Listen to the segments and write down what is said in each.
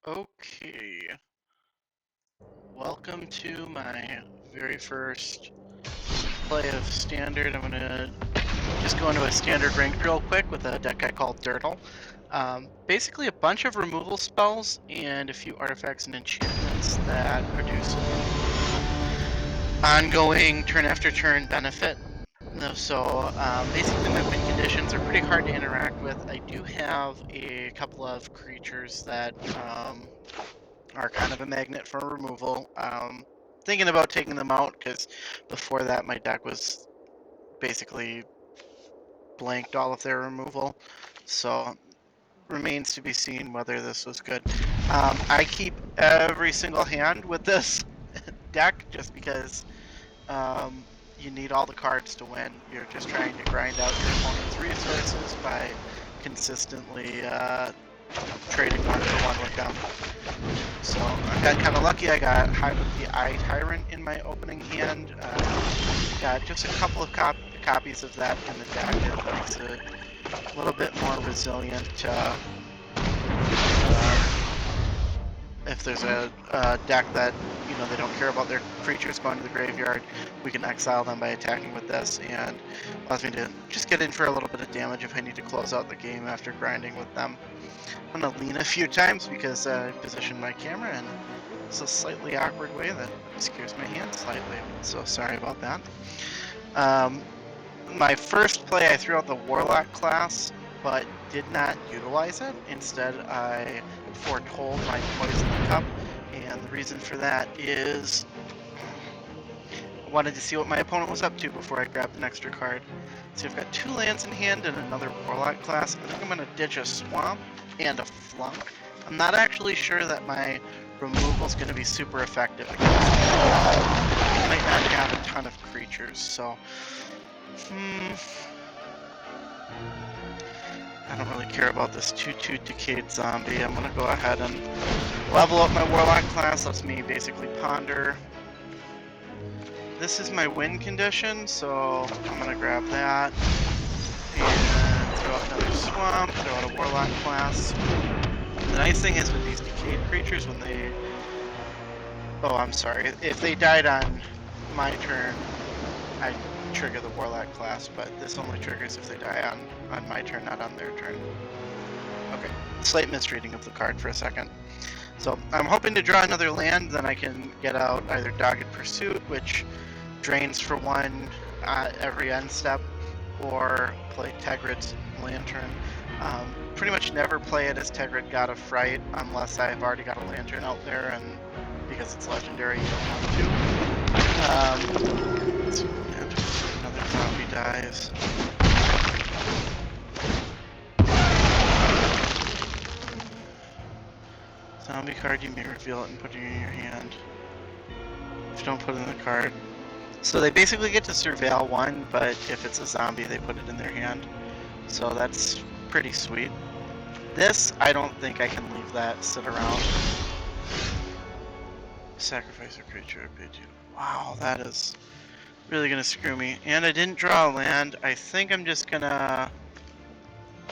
Okay, welcome to my very first play of Standard. I'm gonna just go into a Standard rank real quick with a deck I call Durdle. Basically a bunch of removal spells and a few artifacts and enchantments that produce ongoing turn after turn benefit. So basically my win conditions are pretty hard to interact with. I do have a couple of creatures that are kind of a magnet for removal. Thinking about taking them out because before that my deck was basically blanked all of their removal. So remains to be seen whether this was good. I keep every single hand with this deck just because you need all the cards to win. You're just trying to grind out your opponent's resources by consistently trading one for one with them. So I got kind of lucky. I got high with the Eye Tyrant in my opening hand. Got just a couple of copies of that in the deck. It makes it a little bit more resilient. If there's a deck that they don't care about their creatures going to the graveyard, we can exile them by attacking with this, and allows me to just get in for a little bit of damage if I need to close out the game after grinding with them. I'm gonna lean a few times because I positioned my camera in it's a slightly awkward way that scares my hand slightly. So sorry about that. My first play, I threw out the Warlock class, but did not utilize it. Instead, I foretold my Poison Cup, and the reason for that is I wanted to see what my opponent was up to before I grabbed an extra card. So I've got 2 lands in hand and another Warlock class. I think I'm going to ditch a Swamp and a Flunk. I'm not actually sure that my removal is going to be super effective against I might not have a ton of creatures, so I don't really care about this 2/2 Decayed Zombie. I'm going to go ahead and level up my Warlock class. Lets me basically ponder. This is my win condition, so I'm going to grab that and throw out another Swamp, throw out a Warlock class. The nice thing is with these Decayed creatures, when they... Oh, I'm sorry. If they died on my turn, I trigger the Warlock class, but this only triggers if they die on my turn, not on their turn. Okay, slight misreading of the card for a second. So I'm hoping to draw another land, then I can get out either Dogged Pursuit, which drains for 1 every end step, or play Tegrid's Lantern. Pretty much never play it as Tegrid God of Fright unless I've already got a Lantern out there, and because it's legendary, you don't have to. Another zombie dies. Zombie card, you may reveal it and put it in your hand. If you don't put it in the card. So they basically get to surveil 1, but if it's a zombie, they put it in their hand. So that's pretty sweet. This, I don't think I can leave that sit around. Sacrifice a creature I bid you. Wow, that is really gonna screw me. And I didn't draw a land. I think I'm just gonna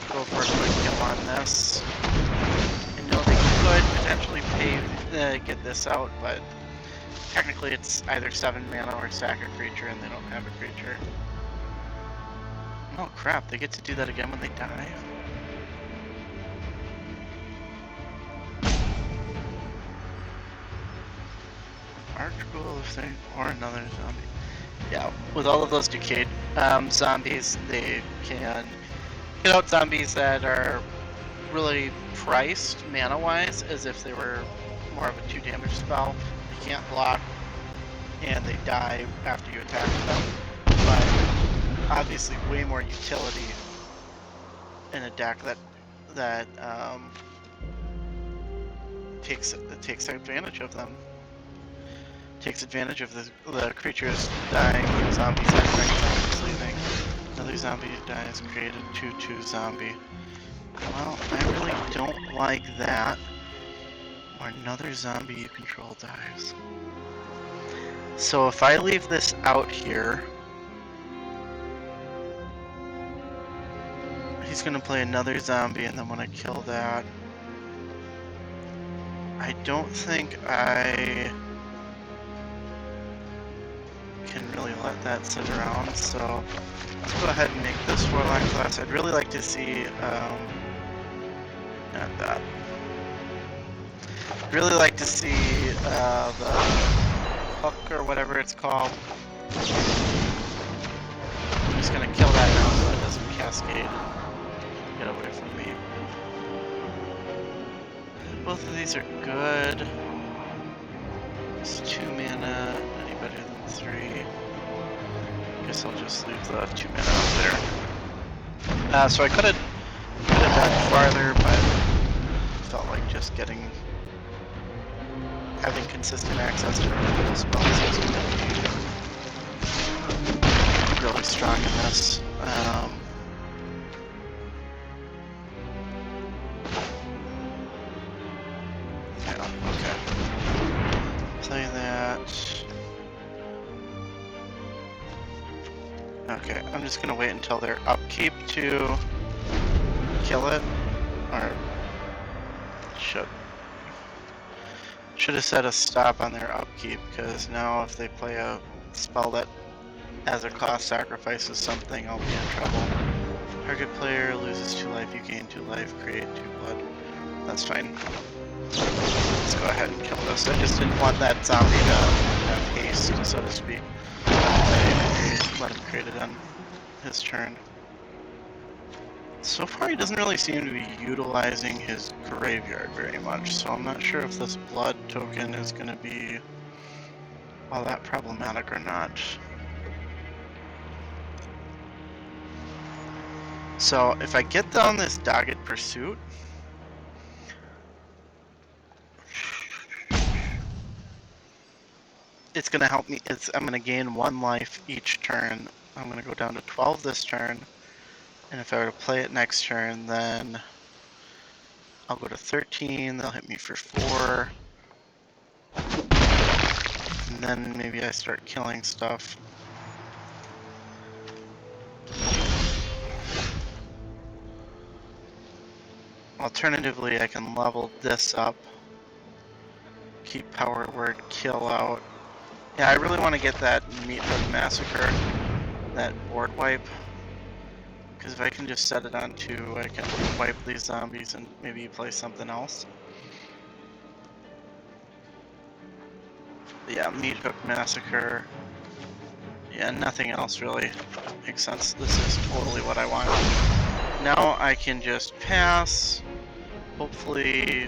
go for a quick kill on this. I know they could potentially get this out, but technically it's either 7 mana or sack a creature, and they don't have a creature. Oh crap, they get to do that again when they die. Archghoul if they, or another zombie. Yeah, with all of those decayed zombies, they can get out zombies that are really priced mana-wise as if they were more of a 2 damage spell. They can't block, and they die after you attack them. But obviously way more utility in a deck that takes advantage of them. Takes advantage of the creatures dying, zombies entering, zombies leaving. Another zombie dies, created 2/2 zombie. Well, I really don't like that. Or another zombie you control dies. So if I leave this out here, he's gonna play another zombie, and then when I kill that, I don't think I can really let that sit around, so let's go ahead and make this Warlock class. I'd really like to see, not that. I'd really like to see the hook or whatever it's called. I'm just gonna kill that now so it doesn't cascade. Get away from me. Both of these are good. It's 2 mana, any better than 3. Guess I'll just leave the 2 mana out there. So I could have done farther, but felt like just having consistent access to multiple spells is going to be really strong in this. Yeah, okay. Play that. Okay, I'm just gonna wait until their upkeep to kill it, or should have set a stop on their upkeep, because now if they play a spell that as a cost sacrifices something, I'll be in trouble. Target player loses 2 life, you gain 2 life, create 2 blood. That's fine. Let's go ahead and kill this. I just didn't want that zombie to have haste, so to speak. Let him create it on his turn. So far he doesn't really seem to be utilizing his graveyard very much, so I'm not sure if this blood token is going to be all that problematic or not. So if I get down this Dogged Pursuit, it's going to help me. I'm going to gain 1 life each turn. I'm going to go down to 12 this turn. And if I were to play it next turn, then I'll go to 13. They'll hit me for 4. And then maybe I start killing stuff. Alternatively, I can level this up. Keep Power Word Kill out. Yeah, I really want to get that Meat Hook Massacre, that board wipe. Because if I can just set it on 2, I can wipe these zombies and maybe play something else. But yeah, Meat Hook Massacre. Yeah, nothing else really makes sense. This is totally what I want. Now I can just pass. Hopefully.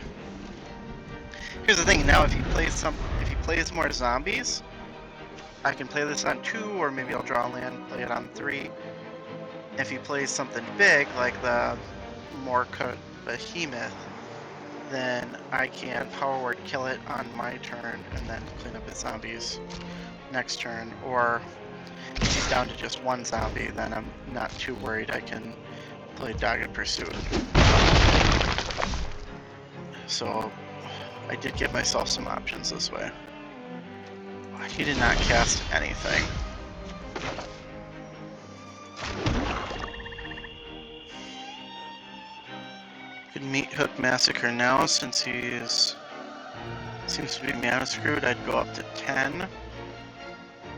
Here's the thing. Now, if he plays more zombies, I can play this on 2, or maybe I'll draw a land, play it on 3. If he plays something big, like the Morcut Behemoth, then I can Power Word kill it on my turn and then clean up his zombies next turn. Or if he's down to just 1 zombie, then I'm not too worried. I can play Dogged Pursuit. So I did give myself some options this way. He did not cast anything. Could Meat Hook Massacre now, since he's seems to be mana screwed. I'd go up to 10.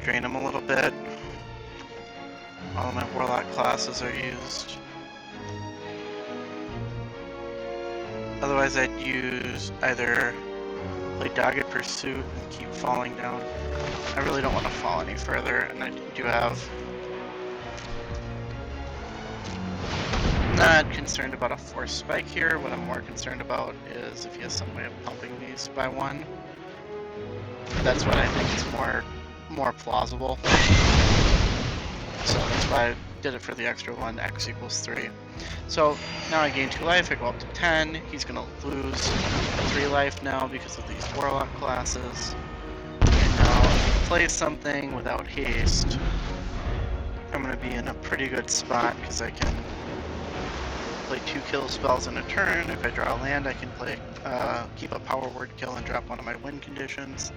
Drain him a little bit. All of my Warlock classes are used. Otherwise I'd use either play Dogged Pursuit and keep falling down. I really don't want to fall any further, and I do have... Not concerned about a force spike here. What I'm more concerned about is if he has some way of pumping these by 1. That's what I think is more plausible. So that's why I did it for the extra 1, x equals 3. So now I gain 2 life, I go up to 10. He's gonna lose 3 life now because of these Warlock classes. And now if he plays something without haste, I'm gonna be in a pretty good spot because I can play 2 kill spells in a turn. If I draw a land, I can play keep a Power Word kill and drop one of my win conditions.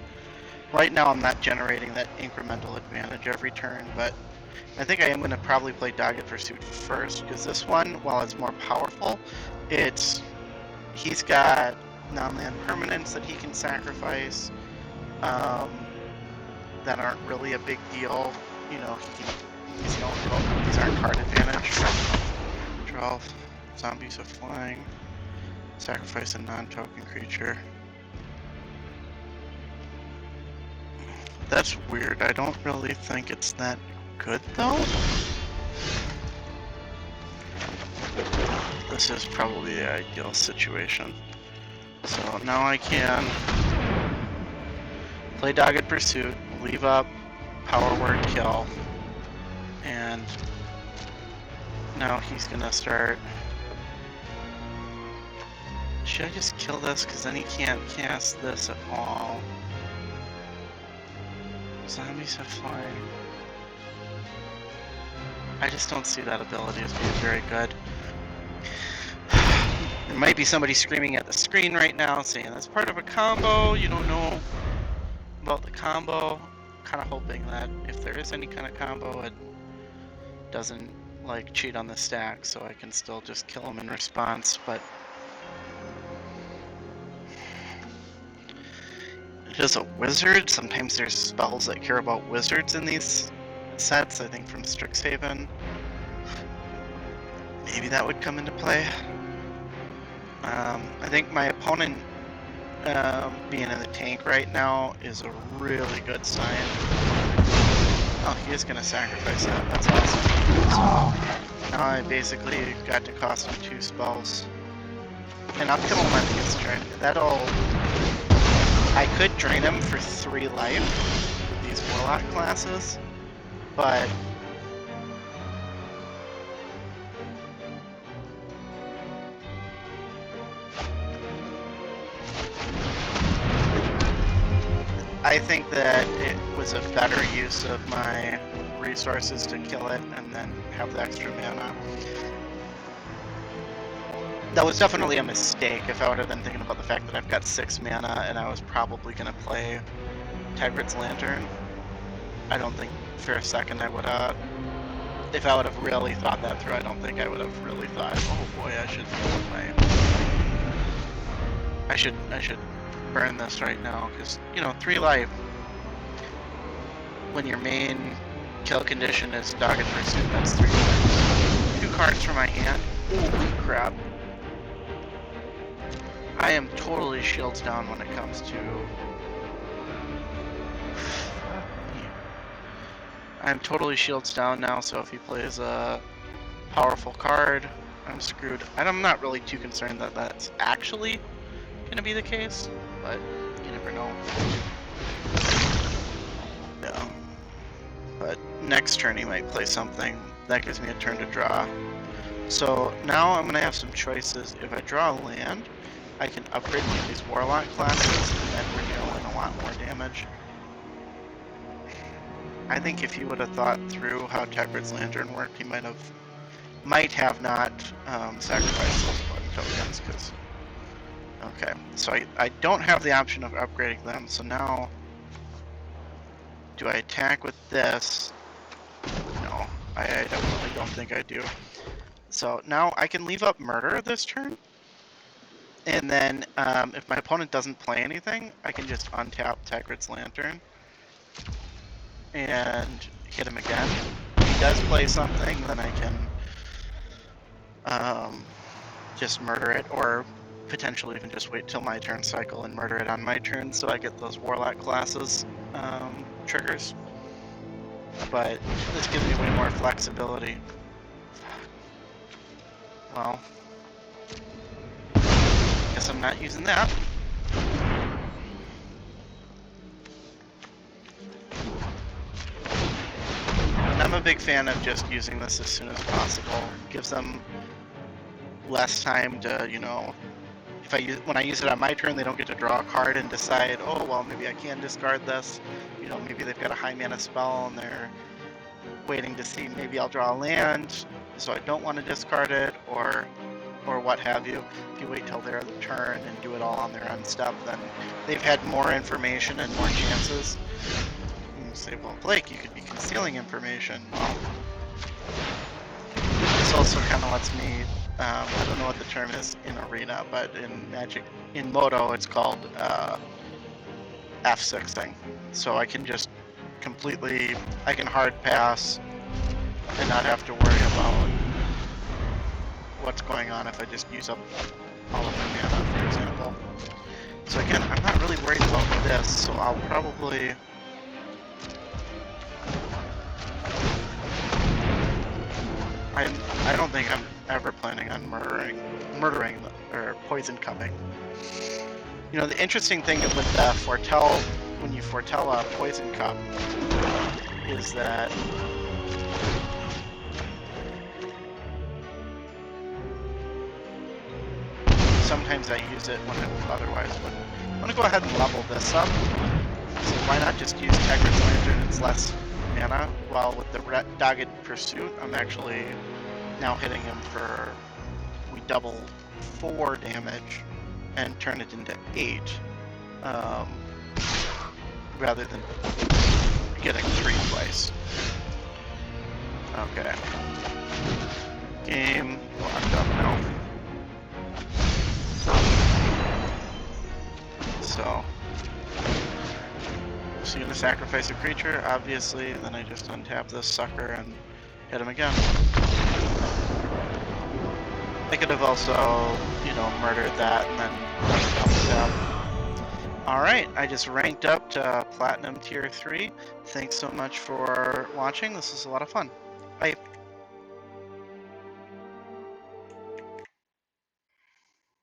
Right now I'm not generating that incremental advantage every turn, but I think I am going to probably play Dogged Pursuit first, because this one, while it's more powerful, he's got non-land permanents that he can sacrifice that aren't really a big deal. You know, these aren't card advantage. 12 zombies are flying. Sacrifice a non-token creature. That's weird. I don't really think it's that good though. This is probably the ideal situation. So now I can play Dogged Pursuit, leave up Power Word Kill, and now he's gonna start. Should I just kill this? Because then he can't cast this at all. Zombies are flying. I just don't see that ability as being very good. There might be somebody screaming at the screen right now saying that's part of a combo, you don't know about the combo. Kind of hoping that if there is any kind of combo, it doesn't like cheat on the stack, so I can still just kill him in response, but it is a wizard. Sometimes there's spells that care about wizards in these sets, I think from Strixhaven. Maybe that would come into play. I think my opponent being in the tank right now is a really good sign. Oh, he is going to sacrifice that. That's awesome. So now I basically got to cost him 2 spells. And I'll kill him when he gets drained. I could drain him for 3 life with these Warlock classes, but I think that it was a better use of my resources to kill it and then have the extra mana. That was definitely a mistake if I would have been thinking about the fact that I've got 6 mana and I was probably going to play Tigrid's Lantern. I don't think for a second I would have, if I would have really thought that through, I don't think I would have really thought, oh boy, I should I should burn this right now, because, you know, 3 life, when your main kill condition is Dogged Pursuit, that's 3 life. 2 cards from my hand. Holy crap. I am totally shields down when it comes to... I'm totally shields down now, so if he plays a powerful card, I'm screwed. And I'm not really too concerned that that's actually going to be the case, but you never know. Yeah. But next turn he might play something. That gives me a turn to draw. So now I'm going to have some choices. If I draw a land, I can upgrade one of these Warlock classes and then we're dealing a lot more damage. I think if he would have thought through how Tigrid's Lantern worked, he might have not sacrificed those bug tokens. Cause okay, so I don't have the option of upgrading them. So now, do I attack with this? No, I definitely don't think I do. So now I can leave up Murder this turn. And then, if my opponent doesn't play anything, I can just untap Tigrid's Lantern and hit him again. If he does play something, then I can just murder it, or potentially even just wait till my turn cycle and murder it on my turn so I get those Warlock classes triggers. But this gives me way more flexibility. Well, guess I'm not using that. I'm a big fan of just using this as soon as possible. It gives them less time to, you know, when I use it on my turn, they don't get to draw a card and decide, oh, well, maybe I can discard this. You know, maybe they've got a high mana spell and they're waiting to see, maybe I'll draw a land, so I don't want to discard it, or what have you. If you wait till their turn and do it all on their own stuff, then they've had more information and more chances. And you say, well, Blake, you could be concealing information. Well, this also kind of lets me, I don't know what the term is in Arena, but in Magic, in Moto, it's called F6ing. So I can just completely, I can hard pass and not have to worry about what's going on if I just use up all of my mana, for example. So again, I'm not really worried about this, so I'll probably... I don't think I'm ever planning on murdering or poison cupping. You know, the interesting thing with the foretell, when you foretell a poison cup, is that sometimes I use it when it otherwise wouldn't. I'm gonna go ahead and level this up. So why not just use Tegrid's Lantern? It's less mana. While with the Dogged Pursuit, I'm actually now hitting him for, we double 4 damage and turn it into 8, rather than getting 3 twice. Okay. Game locked up now. So you're gonna sacrifice a creature, obviously, then I just untap this sucker and hit him again. I could have also, you know, murdered that and then tap. Alright, I just ranked up to Platinum Tier 3. Thanks so much for watching. This is a lot of fun. Bye.